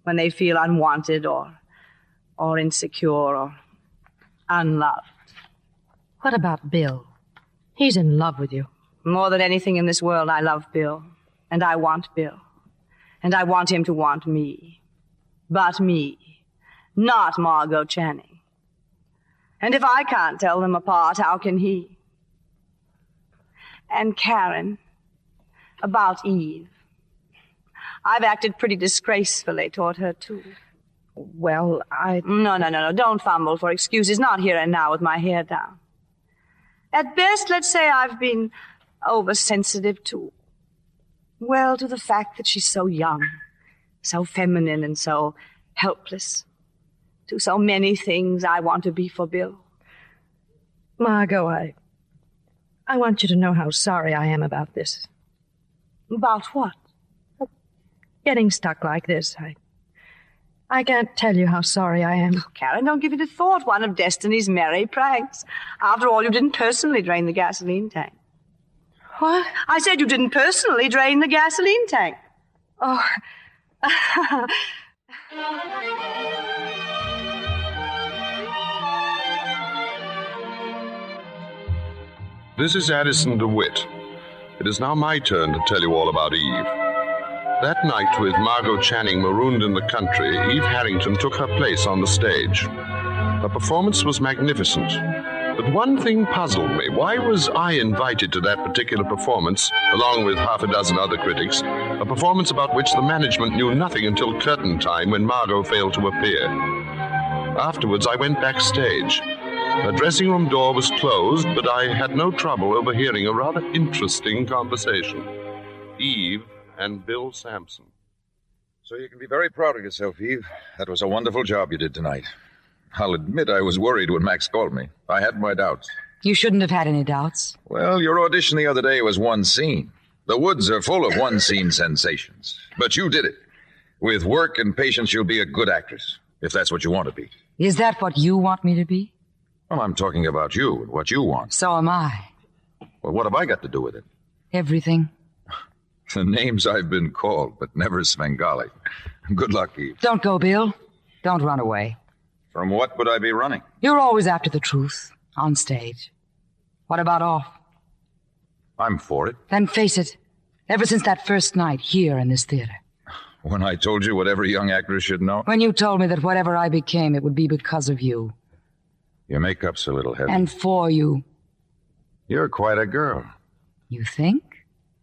when they feel unwanted or insecure or unloved. What about Bill? He's in love with you. More than anything in this world, I love Bill, and I want Bill, and I want him to want me. But me, not Margot Channing. And if I can't tell them apart, how can he? And Karen, about Eve. I've acted pretty disgracefully toward her, too. Well, No. Don't fumble for excuses. Not here and now with my hair down. At best, let's say I've been oversensitive to the fact that she's so young, so feminine and so helpless. To so many things I want to be for Bill. Margot, I want you to know how sorry I am about this. About what? Getting stuck like this. I can't tell you how sorry I am. Oh, Karen, don't give it a thought. One of Destiny's merry pranks. After all, you didn't personally drain the gasoline tank. What? I said you didn't personally drain the gasoline tank. Oh. This is Addison DeWitt. It is now my turn to tell you all about Eve. That night, with Margot Channing marooned in the country, Eve Harrington took her place on the stage. Her performance was magnificent. But one thing puzzled me. Why was I invited to that particular performance, along with half a dozen other critics, a performance about which the management knew nothing until curtain time when Margot failed to appear? Afterwards, I went backstage. Her dressing room door was closed, but I had no trouble overhearing a rather interesting conversation. Eve and Bill Sampson. So you can be very proud of yourself, Eve. That was a wonderful job you did tonight. I'll admit I was worried when Max called me. I had my doubts. You shouldn't have had any doubts. Well, your audition the other day was one scene. The woods are full of one-scene sensations. But you did it. With work and patience, you'll be a good actress, if that's what you want to be. Is that what you want me to be? Well, I'm talking about you and what you want. So am I. Well, what have I got to do with it? Everything. The names I've been called, but never Svengali. Good luck, Eve. Don't go, Bill. Don't run away. From what would I be running? You're always after the truth, on stage. What about off? I'm for it. Then face it. Ever since that first night here in this theater. When I told you what every young actress should know? When you told me that whatever I became, it would be because of you. Your makeup's a little heavy. And for you. You're quite a girl. You think?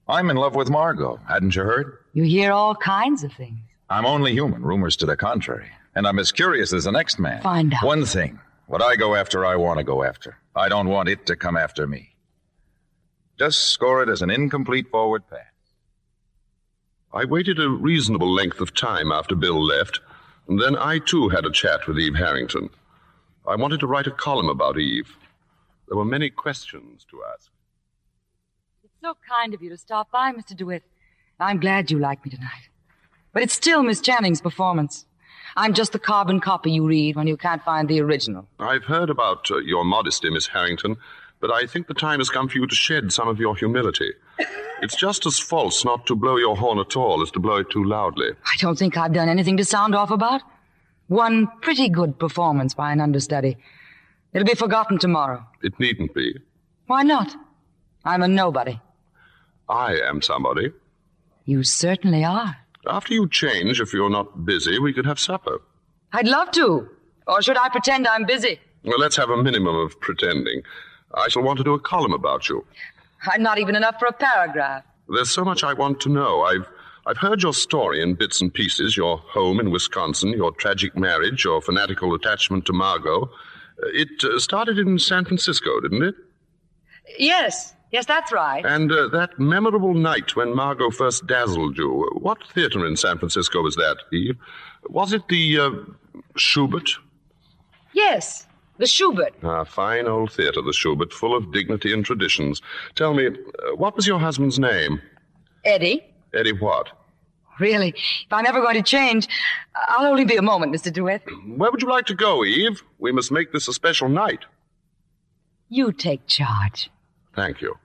I'm in love with Margot. Hadn't you heard? You hear all kinds of things. I'm only human. Rumors to the contrary. And I'm as curious as the next man. Find out. One thing. What I go after, I want to go after. I don't want it to come after me. Just score it as an incomplete forward pass. I waited a reasonable length of time after Bill left, and then I, too, had a chat with Eve Harrington. I wanted to write a column about Eve. There were many questions to ask. It's so kind of you to stop by, Mr. DeWitt. I'm glad you like me tonight. But it's still Miss Channing's performance. I'm just the carbon copy you read when you can't find the original. I've heard about your modesty, Miss Harrington, but I think the time has come for you to shed some of your humility. It's just as false not to blow your horn at all as to blow it too loudly. I don't think I've done anything to sound off about. One pretty good performance by an understudy. It'll be forgotten tomorrow. It needn't be. Why not? I'm a nobody. I am somebody. You certainly are. After you change, if you're not busy, we could have supper. I'd love to. Or should I pretend I'm busy? Well, let's have a minimum of pretending. I shall want to do a column about you. I'm not even enough for a paragraph. There's so much I want to know. I've heard your story in bits and pieces, your home in Wisconsin, your tragic marriage, your fanatical attachment to Margot. It started in San Francisco, didn't it? Yes, that's right. And that memorable night when Margot first dazzled you, what theater in San Francisco was that, Eve? Was it the Schubert? Yes, the Schubert. Ah, fine old theater, the Schubert, full of dignity and traditions. Tell me, what was your husband's name? Eddie. Eddie what? Really, if I'm ever going to change, I'll only be a moment, Mr. DeWitt. Where would you like to go, Eve? We must make this a special night. You take charge. Thank you.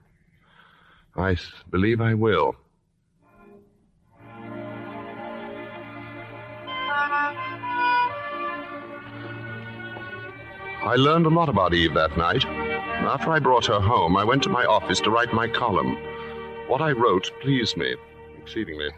I believe I will. I learned a lot about Eve that night. After I brought her home, I went to my office to write my column. What I wrote pleased me exceedingly.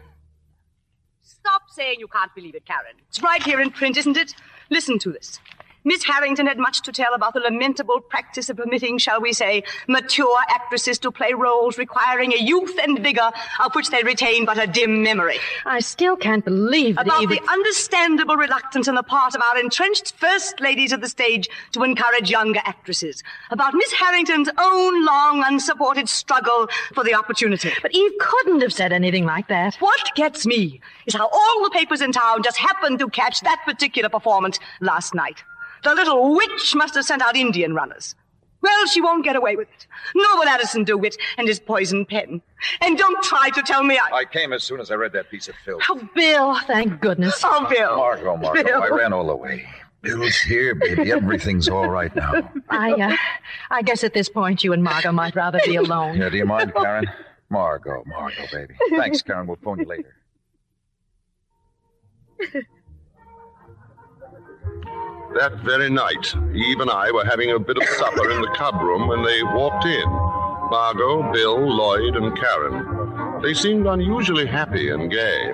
Stop saying you can't believe it, Karen. It's right here in print, isn't it? Listen to this. Miss Harrington had much to tell about the lamentable practice of permitting, shall we say, mature actresses to play roles requiring a youth and vigor of which they retain but a dim memory. I still can't believe about the understandable reluctance on the part of our entrenched first ladies of the stage to encourage younger actresses. About Miss Harrington's own long, unsupported struggle for the opportunity. But Eve couldn't have said anything like that. What gets me is how all the papers in town just happened to catch that particular performance last night. The little witch must have sent out Indian runners. Well, she won't get away with it. Nor will Addison DeWitt and his poison pen. And don't try to tell me I came as soon as I read that piece of filth. Oh, Bill, thank goodness. Oh, Bill. Margot, Bill. I ran all the way. Bill's here, baby. Everything's all right now. I guess at this point you and Margot might rather be alone. Yeah, do you mind, Karen? Margot, baby. Thanks, Karen. We'll phone you later. That very night, Eve and I were having a bit of supper in the cub room when they walked in. Margot, Bill, Lloyd, and Karen. They seemed unusually happy and gay.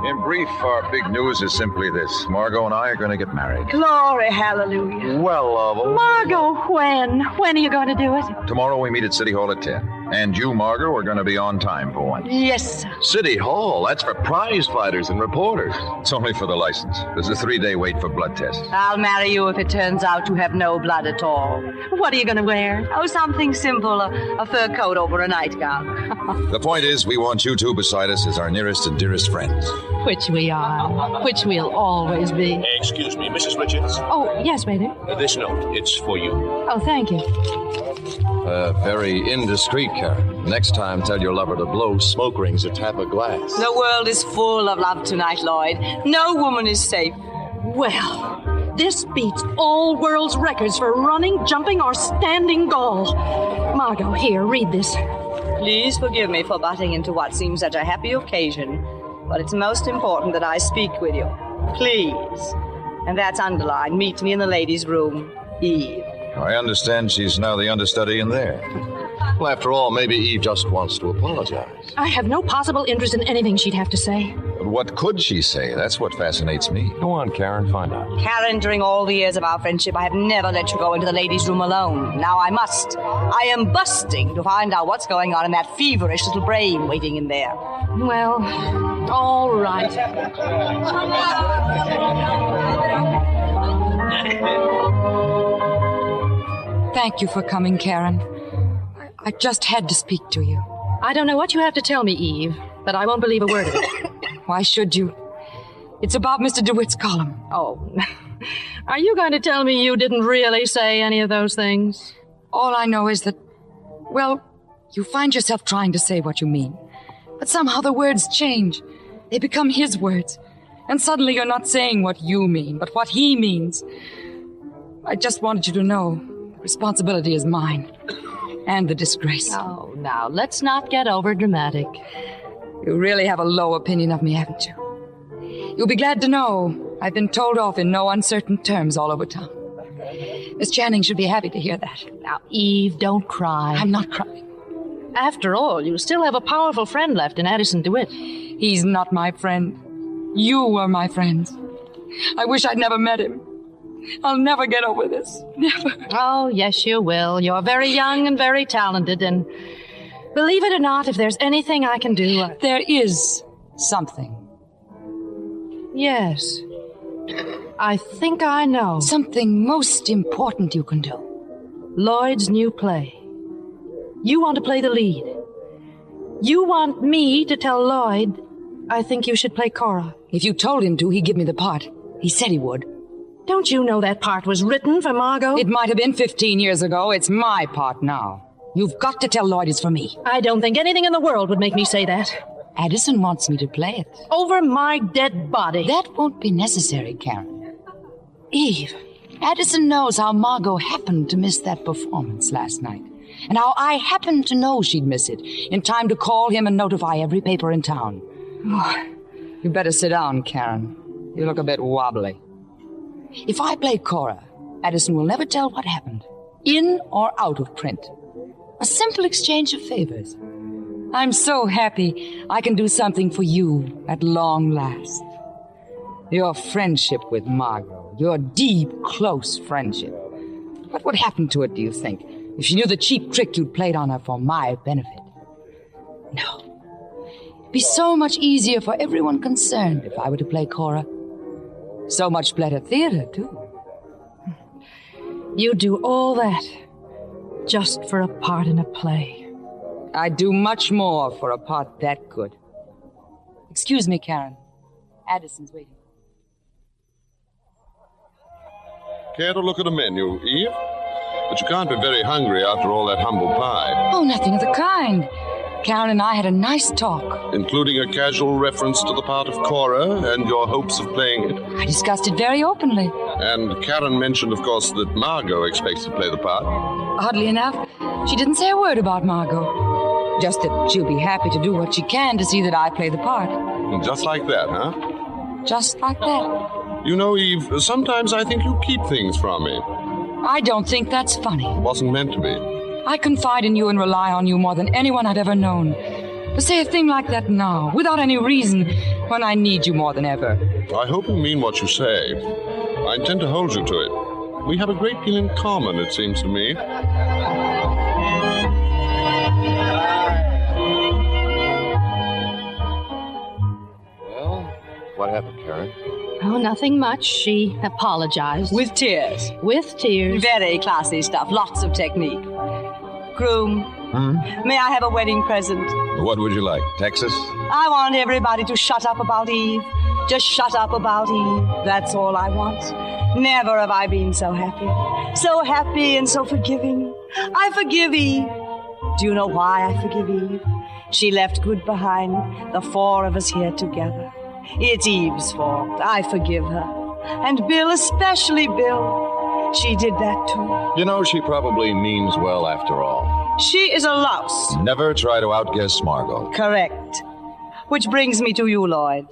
In brief, our big news is simply this. Margot and I are going to get married. Glory, hallelujah. Well, love. Margot, when? When are you going to do it? Tomorrow we meet at City Hall at 10. And you, Margot, are going to be on time for once. Yes, sir. City Hall, that's for prize fighters and reporters. It's only for the license. There's a 3-day wait for blood tests. I'll marry you if it turns out you have no blood at all. What are you going to wear? Oh, something simple, a fur coat over a nightgown. The point is, we want you two beside us as our nearest and dearest friends. Which we are. Which we'll always be. Excuse me, Mrs. Richards. Oh, yes, waiter. This note, it's for you. Oh, thank you. Very indiscreet, Karen. Next time, tell your lover to blow smoke rings or tap a glass. The world is full of love tonight, Lloyd. No woman is safe. Well, this beats all world's records for running, jumping, or standing gall. Margot, here, read this. Please forgive me for butting into what seems such a happy occasion, but it's most important that I speak with you. Please. And that's underlined. Meet me in the ladies' room. Eve. I understand she's now the understudy in there. Well, after all, maybe Eve just wants to apologize. I have no possible interest in anything she'd have to say. But what could she say? That's what fascinates me. Go on, Karen, find out. Karen, during all the years of our friendship, I have never let you go into the ladies' room alone. Now I must. I am busting to find out what's going on in that feverish little brain waiting in there. Well, all right. Thank you for coming, Karen. I just had to speak to you. I don't know what you have to tell me, Eve, but I won't believe a word of it. Why should you? It's about Mr. DeWitt's column. Oh, are you going to tell me you didn't really say any of those things? All I know is that, well, you find yourself trying to say what you mean. But somehow the words change. They become his words. And suddenly you're not saying what you mean, but what he means. I just wanted you to know the responsibility is mine. And the disgrace. Oh, now, let's not get over-dramatic. You really have a low opinion of me, haven't you? You'll be glad to know I've been told off in no uncertain terms all over town. Miss Channing should be happy to hear that. Now, Eve, don't cry. I'm not crying. After all, you still have a powerful friend left in Addison DeWitt. He's not my friend. You were my friends. I wish I'd never met him. I'll never get over this. Never. Oh, yes, you will. You're very young and very talented, and believe it or not, if there's anything I can do... There is something. Yes. I think I know. Something most important you can do. Lloyd's new play. You want to play the lead. You want me to tell Lloyd I think you should play Cora. If you told him to, he'd give me the part. He said he would. Don't you know that part was written for Margot? It might have been 15 years ago. It's my part now. You've got to tell Lloyd it's for me. I don't think anything in the world would make me say that. Addison wants me to play it. Over my dead body. That won't be necessary, Karen. Eve. Addison knows how Margot happened to miss that performance last night. And how I happened to know she'd miss it in time to call him and notify every paper in town. Oh, you better sit down, Karen. You look a bit wobbly. If I play Cora, Addison will never tell what happened, in or out of print. A simple exchange of favors. I'm so happy I can do something for you at long last. Your friendship with Margot, your deep, close friendship. What would happen to it, do you think, if she knew the cheap trick you'd played on her for my benefit? No. It'd be so much easier for everyone concerned if I were to play Cora. So much better theater, too. You do all that just for a part in a play. I'd do much more for a part that good. Excuse me, Karen. Addison's waiting. Care to look at a menu, Eve? But you can't be very hungry after all that humble pie. Oh, nothing of the kind. Karen and I had a nice talk. Including a casual reference to the part of Cora and your hopes of playing it. I discussed it very openly. And Karen mentioned, of course, that Margot expects to play the part. Oddly enough, she didn't say a word about Margot. Just that she'll be happy to do what she can to see that I play the part. Just like that, huh? Just like that. You know, Eve, sometimes I think you keep things from me. I don't think that's funny. Wasn't meant to be. I confide in you and rely on you more than anyone I've ever known. To say a thing like that now, without any reason, when I need you more than ever. I hope you mean what you say. I intend to hold you to it. We have a great deal in common, it seems to me. Well, what happened, Karen? Oh, nothing much. She apologized. With tears. With tears. Very classy stuff. Lots of technique. Groom, may I have a wedding present? What would you like? Texas? I want everybody to shut up about Eve. Just shut up about Eve. That's all I want. Never have I been so happy. So happy and so forgiving. I forgive Eve. Do you know why I forgive Eve? She left good behind, the four of us here together. It's Eve's fault. I forgive her. And Bill, especially Bill. She did that too. You know, she probably means well after all. She is a louse. Never try to outguess Margot. Correct. Which brings me to you, Lloyd.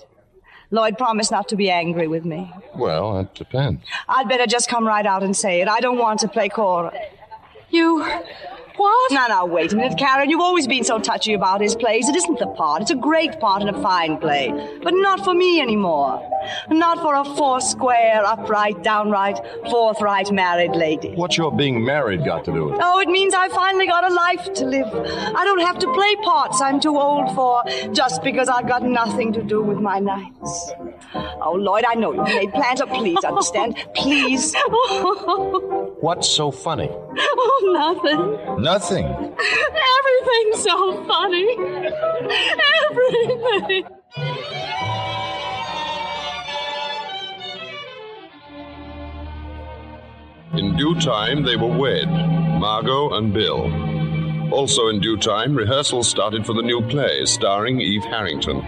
Lloyd, promise not to be angry with me. Well, that depends. I'd better just come right out and say it. I don't want to play Cora. You... What? Now, wait a minute, Karen. You've always been so touchy about his plays. It isn't the part. It's a great part and a fine play. But not for me anymore. Not for a four-square, upright, downright, forthright married lady. What's your being married got to do with it? Oh, it means I finally got a life to live. I don't have to play parts I'm too old for just because I've got nothing to do with my nights. Oh, Lloyd, I know you've made plans, but please understand. Please. What's so funny? Oh, nothing. Nothing. Everything's so funny. Everything. In due time, they were wed, Margot and Bill. Also in due time, rehearsals started for the new play starring Eve Harrington.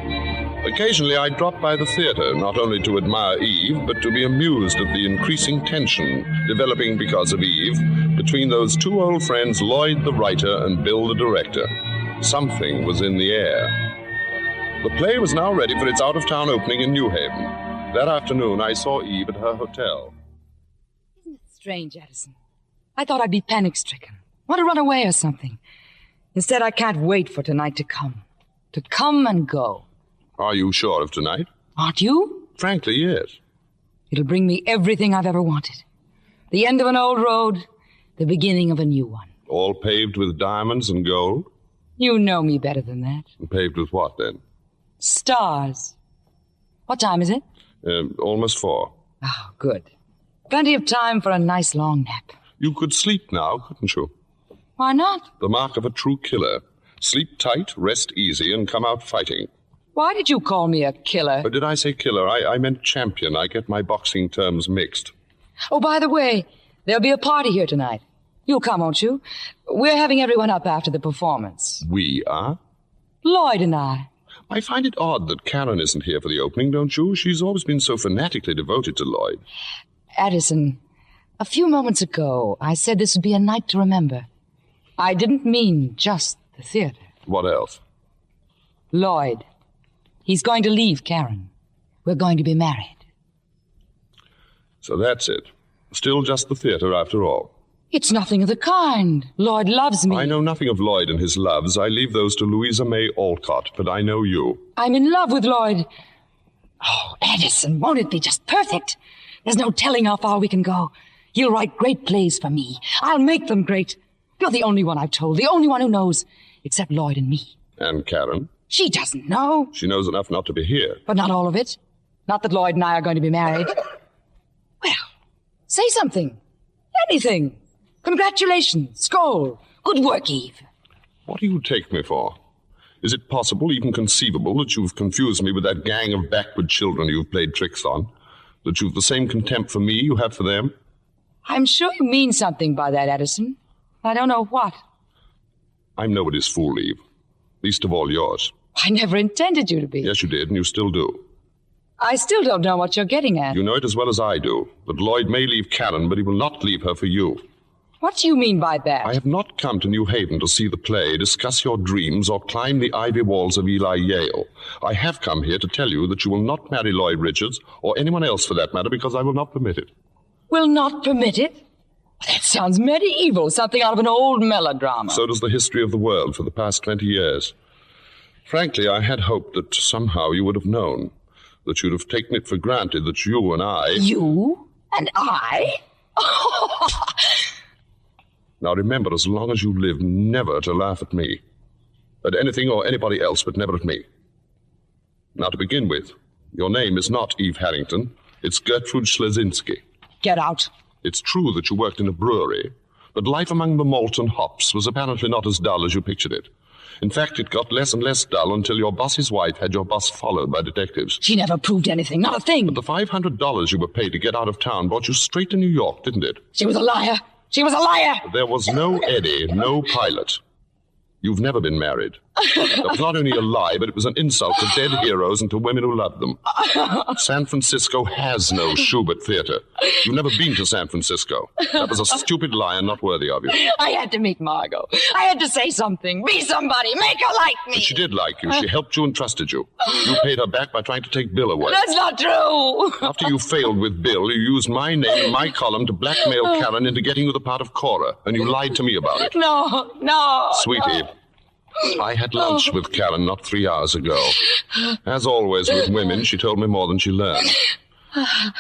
Occasionally, I dropped by the theater, not only to admire Eve, but to be amused at the increasing tension developing because of Eve between those two old friends, Lloyd the writer and Bill the director. Something was in the air. The play was now ready for its out-of-town opening in New Haven. That afternoon, I saw Eve at her hotel. Isn't it strange, Edison? I thought I'd be panic-stricken. Want to run away or something. Instead, I can't wait for tonight to come. To come and go. Are you sure of tonight? Aren't you? Frankly, yes. It'll bring me everything I've ever wanted. The end of an old road, the beginning of a new one. All paved with diamonds and gold? You know me better than that. And paved with what, then? Stars. What time is it? Almost 4. Oh, good. Plenty of time for a nice long nap. You could sleep now, couldn't you? Why not? The mark of a true killer. Sleep tight, rest easy, and come out fighting. Why did you call me a killer? Or did I say killer? I meant champion. I get my boxing terms mixed. Oh, by the way, there'll be a party here tonight. You'll come, won't you? We're having everyone up after the performance. We are? Lloyd and I. I find it odd that Karen isn't here for the opening, don't you? She's always been so fanatically devoted to Lloyd. Addison, a few moments ago, I said this would be a night to remember. I didn't mean just the theater. What else? Lloyd. He's going to leave Karen. We're going to be married. So that's it. Still just the theater after all. It's nothing of the kind. Lloyd loves me. I know nothing of Lloyd and his loves. I leave those to Louisa May Alcott, but I know you. I'm in love with Lloyd. Oh, Addison, won't it be just perfect? There's no telling how far we can go. He'll write great plays for me. I'll make them great. You're the only one I've told, the only one who knows, except Lloyd and me. And Karen? She doesn't know. She knows enough not to be here. But not all of it. Not that Lloyd and I are going to be married. Well, say something. Anything. Congratulations. Skål. Good work, Eve. What do you take me for? Is it possible, even conceivable, that you've confused me with that gang of backward children you've played tricks on? That you've the same contempt for me you have for them? I'm sure you mean something by that, Addison. I don't know what. I'm nobody's fool, Eve. Least of all yours. I never intended you to be. Yes, you did, and you still do. I still don't know what you're getting at. You know it as well as I do. That Lloyd may leave Karen, but he will not leave her for you. What do you mean by that? I have not come to New Haven to see the play, discuss your dreams, or climb the ivy walls of Eli Yale. I have come here to tell you that you will not marry Lloyd Richards, or anyone else for that matter, because I will not permit it. Will not permit it? That sounds medieval, something out of an old melodrama. So does the history of the world for the past 20 years. Frankly, I had hoped that somehow you would have known, that you'd have taken it for granted that you and I... You and I? Now remember, as long as you live, never to laugh at me. At anything or anybody else, but never at me. Now, to begin with, your name is not Eve Harrington. It's Gertrude Schlesinski. Get out. It's true that you worked in a brewery, but life among the malt and hops was apparently not as dull as you pictured it. In fact, it got less and less dull until your boss's wife had your boss followed by detectives. She never proved anything, not a thing. But the $500 you were paid to get out of town brought you straight to New York, didn't it? She was a liar. She was a liar. There was no Eddie, no pilot. You've never been married. That was not only a lie, but it was an insult to dead heroes and to women who loved them. San Francisco has no Schubert Theatre. You've never been to San Francisco. That was a stupid lie and not worthy of you. I had to meet Margot. I had to say something, be somebody, make her like me. But she did like you. She helped you and trusted you. You paid her back by trying to take Bill away. That's not true. After you failed with Bill, you used my name and my column to blackmail Karen into getting you the part of Cora, and you lied to me about it. No. Sweetie, I had lunch with Karen not 3 hours ago. As always with women, she told me more than she learned.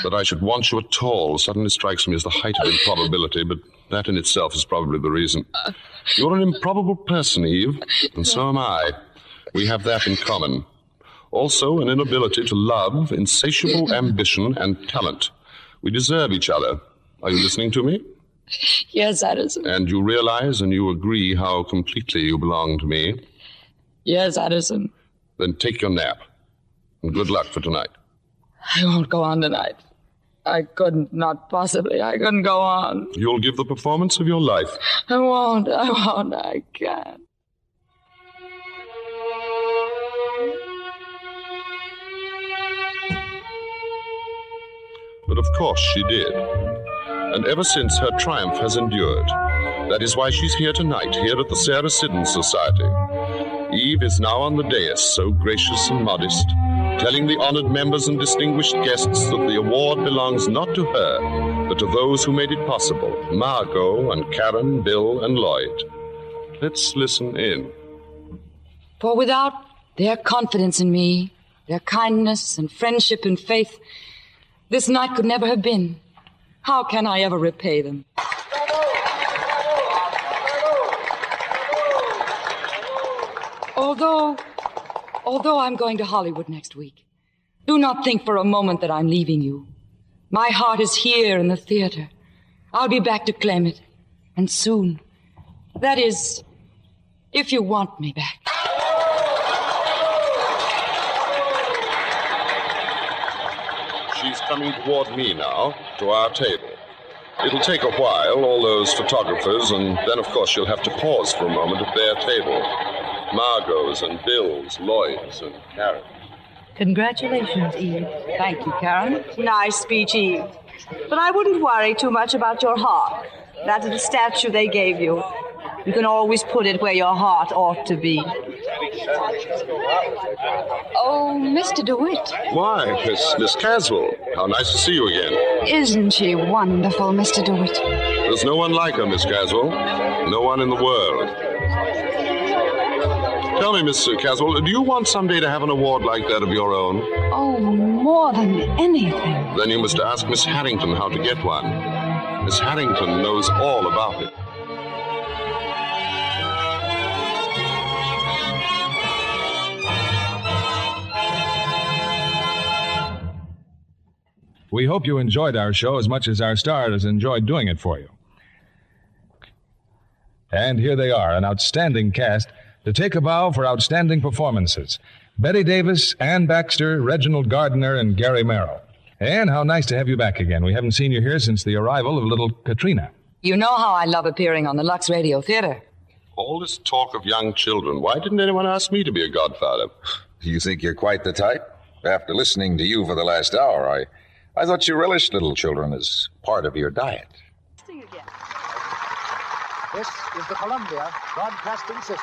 That I should want you at all suddenly strikes me as the height of improbability, but that in itself is probably the reason. You're an improbable person, Eve, and so am I. We have that in common. Also, an inability to love, insatiable ambition, and talent. We deserve each other. Are you listening to me? Yes, Addison. And you realize and you agree how completely you belong to me? Yes, Addison. Then take your nap. And good luck for tonight. I won't go on tonight. I couldn't, not possibly. I couldn't go on. You'll give the performance of your life. I won't. I can't. But of course she did. And ever since, her triumph has endured. That is why she's here tonight, here at the Sarah Siddons Society. Eve is now on the dais, so gracious and modest, telling the honored members and distinguished guests that the award belongs not to her, but to those who made it possible, Margot and Karen, Bill and Lloyd. Let's listen in. For without their confidence in me, their kindness and friendship and faith, this night could never have been. How can I ever repay them? Although I'm going to Hollywood next week, do not think for a moment that I'm leaving you. My heart is here in the theater. I'll be back to claim it, and soon. That is, if you want me back. She's coming toward me now, to our table. It'll take a while, all those photographers, and then, of course, she'll have to pause for a moment at their table. Margot's and Bill's, Lloyd's and Karen. Congratulations, Eve. Thank you, Karen. Nice speech, Eve. But I wouldn't worry too much about your heart. That is the statue they gave you. You can always put it where your heart ought to be. Oh, Mr. DeWitt. Why, Miss Caswell. How nice to see you again. Isn't she wonderful, Mr. DeWitt? There's no one like her, Miss Caswell. No one in the world. Tell me, Miss Caswell, do you want someday to have an award like that of your own? Oh, more than anything. Then you must ask Miss Harrington how to get one. Miss Harrington knows all about it. We hope you enjoyed our show as much as our star has enjoyed doing it for you. And here they are, an outstanding cast to take a bow for outstanding performances. Betty Davis, Ann Baxter, Reginald Gardner, and Gary Merrill. Ann, how nice to have you back again. We haven't seen you here since the arrival of little Katrina. You know how I love appearing on the Lux Radio Theatre. All this talk of young children. Why didn't anyone ask me to be a godfather? You think you're quite the type? After listening to you for the last hour, I thought you relished little children as part of your diet. This is the Columbia Broadcasting System.